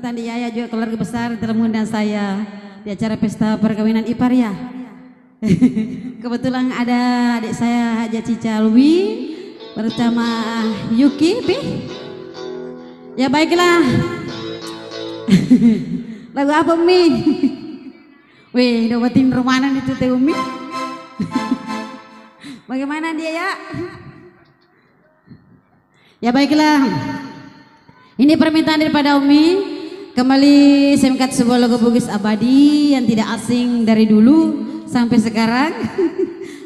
Tante Yaya juga keluarga besar telah mengundang saya di acara pesta perkawinan ipar ya. Kebetulan ada adik saya Haja Cica Alwi bersama Yuki Pi. Ya baiklah. Lagu apa Umi? Wih, dapetin romanan itu teh Umi. Bagaimana dia ya? Ya baiklah. Ini permintaan daripada Umi. Kembali saya mengangkat sebuah lagu Bugis abadi yang tidak asing dari dulu sampai sekarang.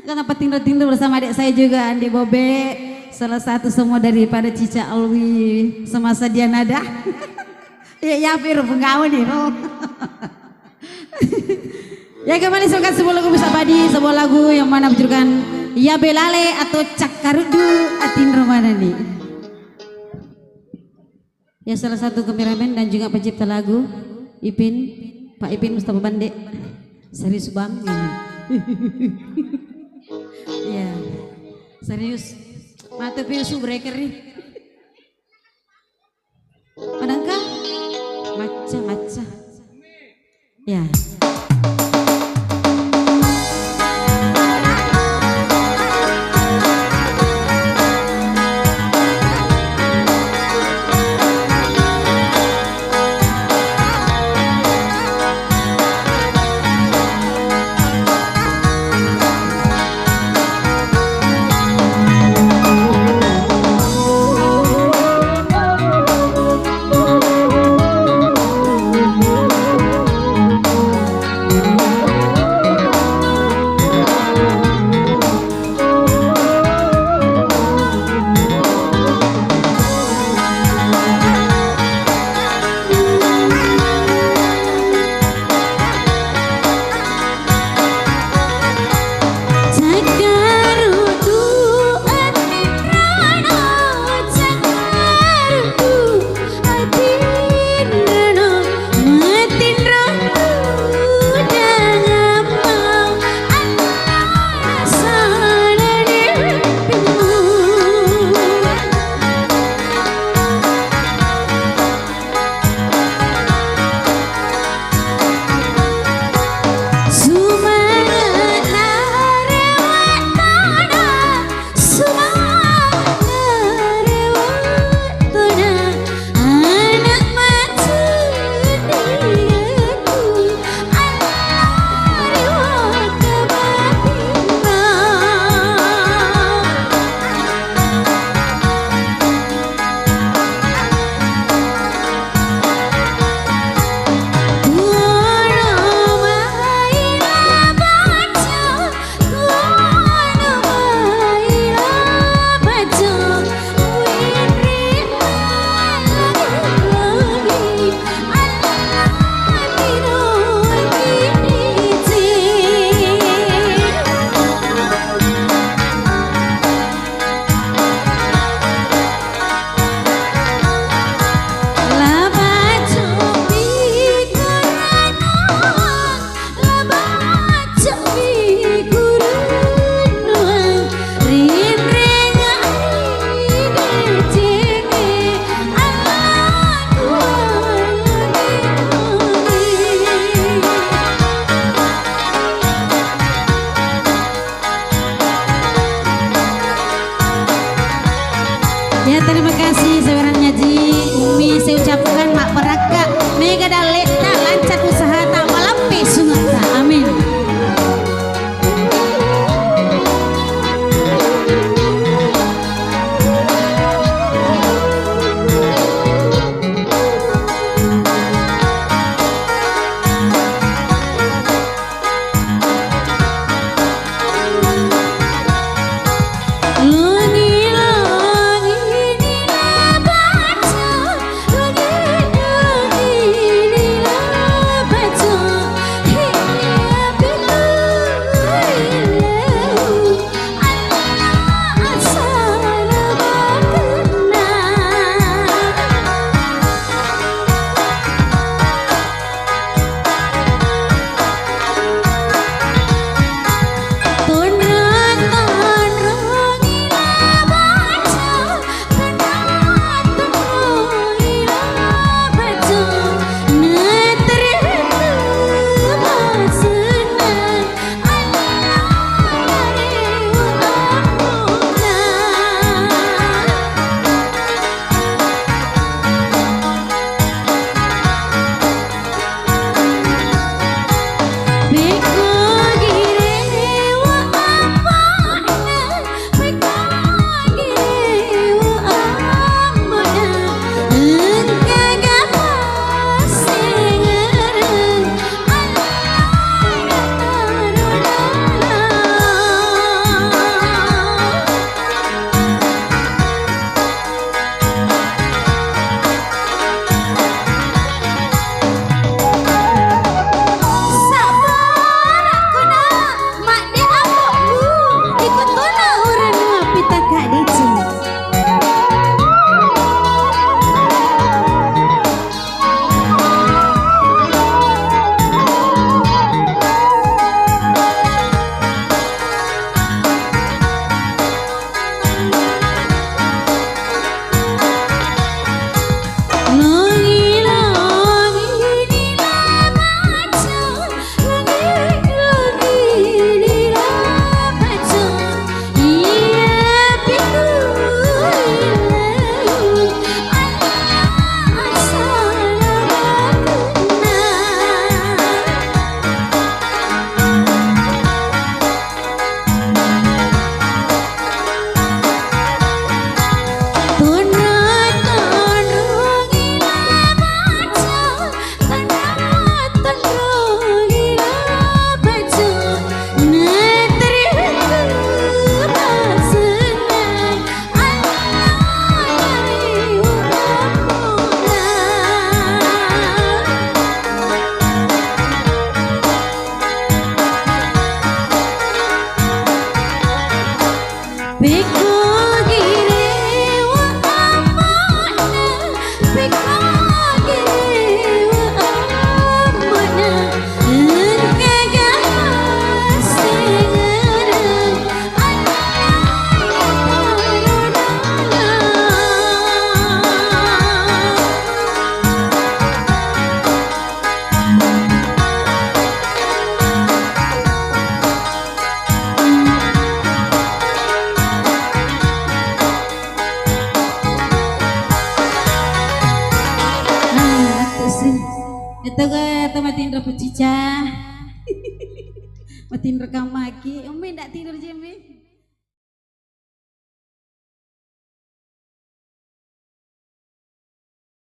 Karena tindu-tindu bersama adik saya juga Andi Bobe, salah satu semua daripada Cica Alwi semasa dia nada. Ya Fir penggawa nih. Ya kembali saya mengangkat sebuah lagu Bugis abadi, sebuah lagu yang mana berjudulkan Ya Belale atau Cakarudu Atin Romadani. Ya salah satu kameramen dan juga pencipta lagu Ipin, Pak Ipin Mustafa Bande, serius bang. Ya serius, mata piusu breaker nih. Padangkah maca-maca. Ya. sempetin rekam lagi. Umi ndak tidur sih Umi?